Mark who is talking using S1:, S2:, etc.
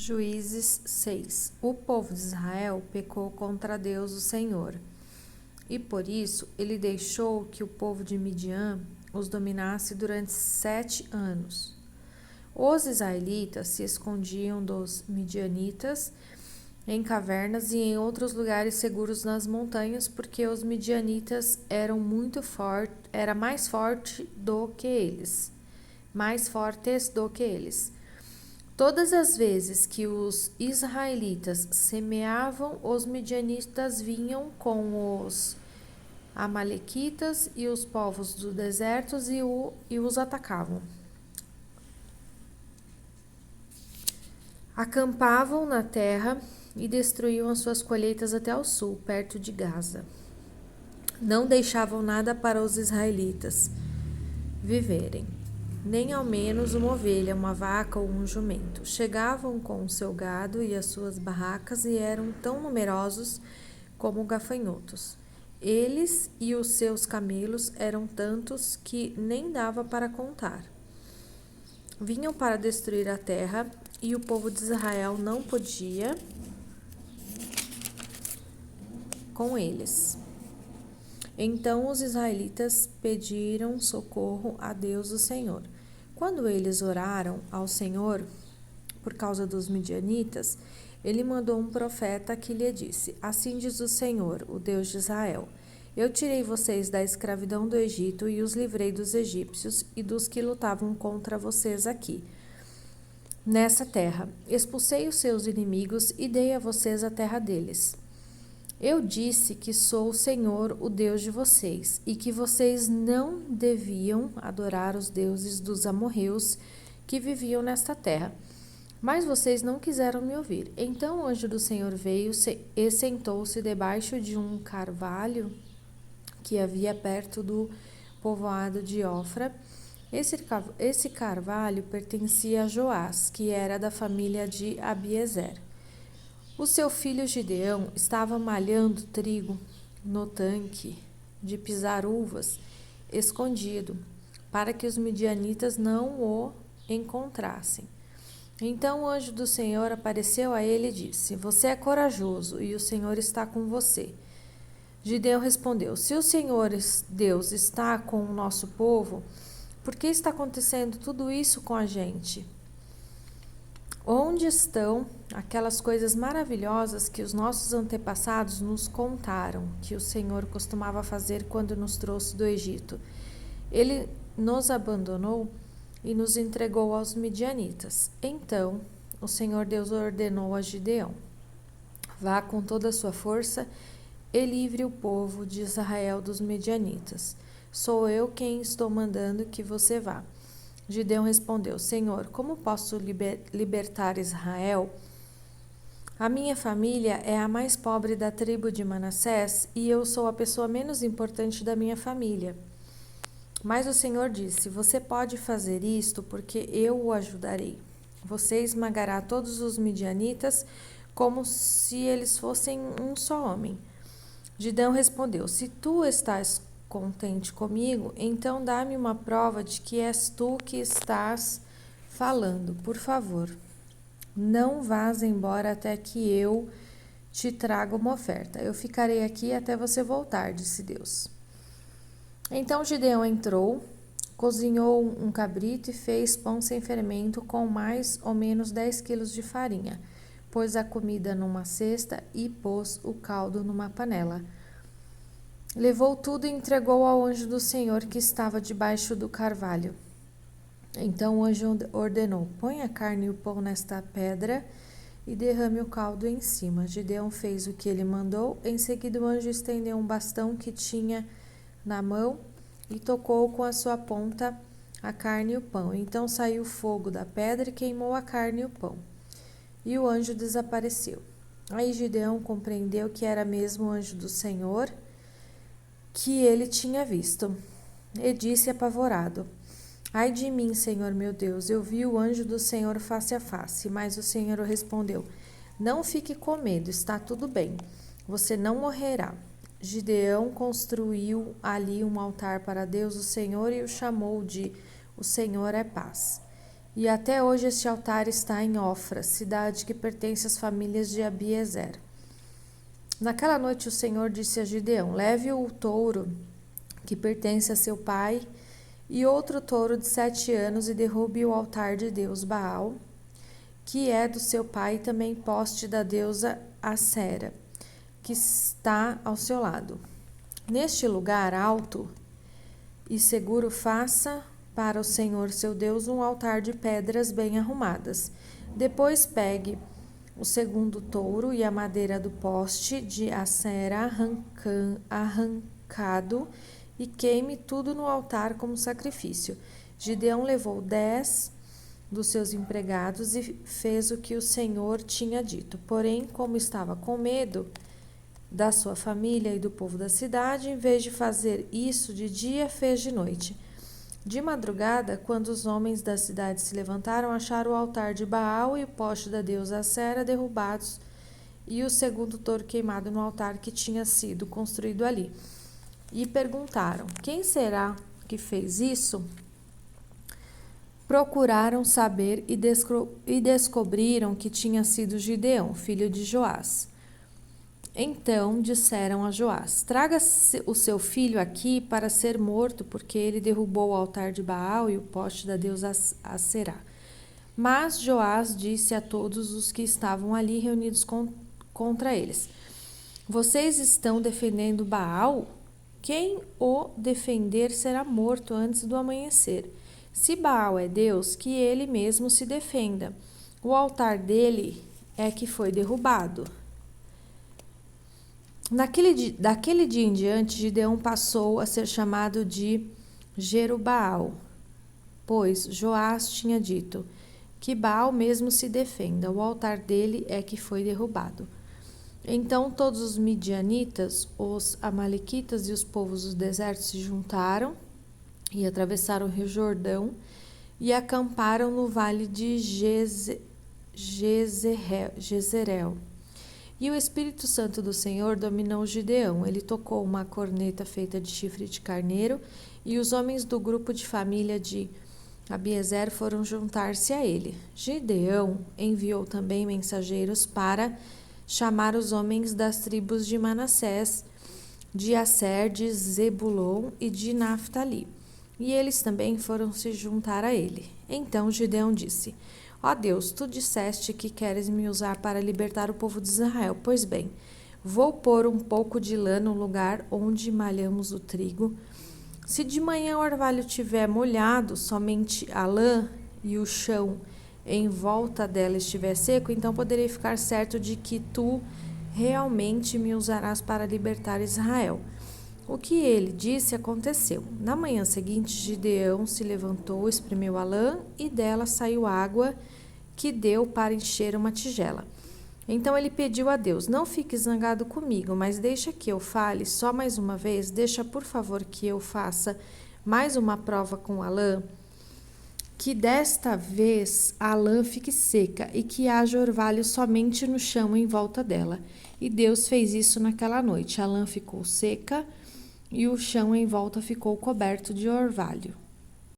S1: Juízes 6. O povo de Israel pecou contra Deus, o Senhor, e por isso ele deixou que o povo de Midian os dominasse durante 7 anos. Os israelitas se escondiam dos midianitas em cavernas e em outros lugares seguros nas montanhas, porque os midianitas eram mais fortes do que eles. Todas as vezes que os israelitas semeavam, os midianitas vinham com os amalequitas e os povos do deserto e os atacavam. Acampavam na terra e destruíam as suas colheitas até o sul, perto de Gaza. Não deixavam nada para os israelitas viverem, nem ao menos uma ovelha, uma vaca ou um jumento. Chegavam com o seu gado e as suas barracas e eram tão numerosos como gafanhotos. Eles e os seus camelos eram tantos que nem dava para contar. Vinham para destruir a terra e o povo de Israel não podia com eles. Então os israelitas pediram socorro a Deus, o Senhor. Quando eles oraram ao Senhor por causa dos midianitas, ele mandou um profeta que lhe disse: Assim diz o Senhor, o Deus de Israel: Eu tirei vocês da escravidão do Egito e os livrei dos egípcios e dos que lutavam contra vocês aqui, nessa terra. Expulsei os seus inimigos e dei a vocês a terra deles. Eu disse que sou o Senhor, o Deus de vocês, e que vocês não deviam adorar os deuses dos amorreus que viviam nesta terra. Mas vocês não quiseram me ouvir. Então o anjo do Senhor veio e sentou-se debaixo de um carvalho que havia perto do povoado de Ofra. Esse carvalho pertencia a Joás, que era da família de Abiezer. O seu filho Gideão estava malhando trigo no tanque de pisar uvas, escondido, para que os midianitas não o encontrassem. Então o anjo do Senhor apareceu a ele e disse: Você é corajoso e o Senhor está com você. Gideão respondeu: Se o Senhor Deus está com o nosso povo, por que está acontecendo tudo isso com a gente? Onde estão aquelas coisas maravilhosas que os nossos antepassados nos contaram, que o Senhor costumava fazer quando nos trouxe do Egito? Ele nos abandonou e nos entregou aos midianitas. Então o Senhor Deus ordenou a Gideão: Vá com toda a sua força e livre o povo de Israel dos midianitas. Sou eu quem estou mandando que você vá. Gideão respondeu: Senhor, como posso libertar Israel? A minha família é a mais pobre da tribo de Manassés e eu sou a pessoa menos importante da minha família. Mas o Senhor disse: Você pode fazer isto porque eu o ajudarei. Você esmagará todos os midianitas como se eles fossem um só homem. Gideão respondeu: Se tu estás contente comigo, então dá-me uma prova de que és tu que estás falando. Por favor, não vás embora até que eu te traga uma oferta. Eu ficarei aqui até você voltar, disse Deus. Então Gideão entrou, cozinhou um cabrito e fez pão sem fermento com mais ou menos 10 quilos de farinha. Pôs a comida numa cesta e pôs o caldo numa panela. Levou tudo e entregou ao anjo do Senhor que estava debaixo do carvalho. Então o anjo ordenou: Põe a carne e o pão nesta pedra e derrame o caldo em cima. Gideão fez o que ele mandou. Em seguida o anjo estendeu um bastão que tinha na mão e tocou com a sua ponta a carne e o pão. Então saiu fogo da pedra e queimou a carne e o pão. E o anjo desapareceu. Aí Gideão compreendeu que era mesmo o anjo do Senhor que ele tinha visto, e disse apavorado: Ai de mim, Senhor meu Deus, eu vi o anjo do Senhor face a face. Mas o Senhor respondeu: Não fique com medo, está tudo bem, você não morrerá. Gideão construiu ali um altar para Deus, o Senhor, e o chamou de O Senhor é Paz. E até hoje este altar está em Ofra, cidade que pertence às famílias de Abiezer. Naquela noite o Senhor disse a Gideão: leve o touro que pertence a seu pai e outro touro de 7 anos e derrube o altar de Deus Baal, que é do seu pai, e também poste da deusa Acera, que está ao seu lado. Neste lugar alto e seguro faça para o Senhor seu Deus um altar de pedras bem arrumadas. Depois pegue o segundo touro e a madeira do poste de Acera arrancado e queime tudo no altar como sacrifício. Gideão levou 10 dos seus empregados e fez o que o Senhor tinha dito. Porém, como estava com medo da sua família e do povo da cidade, em vez de fazer isso de dia, fez de noite. De madrugada, quando os homens da cidade se levantaram, acharam o altar de Baal e o poste da deusa Acera derrubados e o segundo touro queimado no altar que tinha sido construído ali. E perguntaram: quem será que fez isso? Procuraram saber e descobriram que tinha sido Gideão, filho de Joás. Então disseram a Joás: traga o seu filho aqui para ser morto, porque ele derrubou o altar de Baal e o poste da deusa Acerá. Mas Joás disse a todos os que estavam ali reunidos contra eles: vocês estão defendendo Baal? Quem o defender será morto antes do amanhecer. Se Baal é Deus, que ele mesmo se defenda. O altar dele é que foi derrubado. Daquele dia em diante, Gideão passou a ser chamado de Jerubaal, pois Joás tinha dito: que Baal mesmo se defenda, o altar dele é que foi derrubado. Então todos os midianitas, os amalequitas e os povos dos desertos se juntaram e atravessaram o rio Jordão e acamparam no vale de Jezreel. E o Espírito Santo do Senhor dominou Gideão. Ele tocou uma corneta feita de chifre de carneiro, e os homens do grupo de família de Abiezer foram juntar-se a ele. Gideão enviou também mensageiros para chamar os homens das tribos de Manassés, de Asser, de Zebulon e de Naftali. E eles também foram se juntar a ele. Então Gideão disse: ó Deus, tu disseste que queres me usar para libertar o povo de Israel. Pois bem, vou pôr um pouco de lã no lugar onde malhamos o trigo. Se de manhã o orvalho tiver molhado, somente a lã e o chão em volta dela estiver seco, então poderei ficar certo de que tu realmente me usarás para libertar Israel. O que ele disse aconteceu. Na manhã seguinte, Gideão se levantou, espremeu a lã e dela saiu água que deu para encher uma tigela. Então ele pediu a Deus: não fique zangado comigo, mas deixa que eu fale só mais uma vez. Deixa, por favor, que eu faça mais uma prova com a lã. Que desta vez a lã fique seca e que haja orvalho somente no chão em volta dela. E Deus fez isso naquela noite. A lã ficou seca e o chão em volta ficou coberto de orvalho.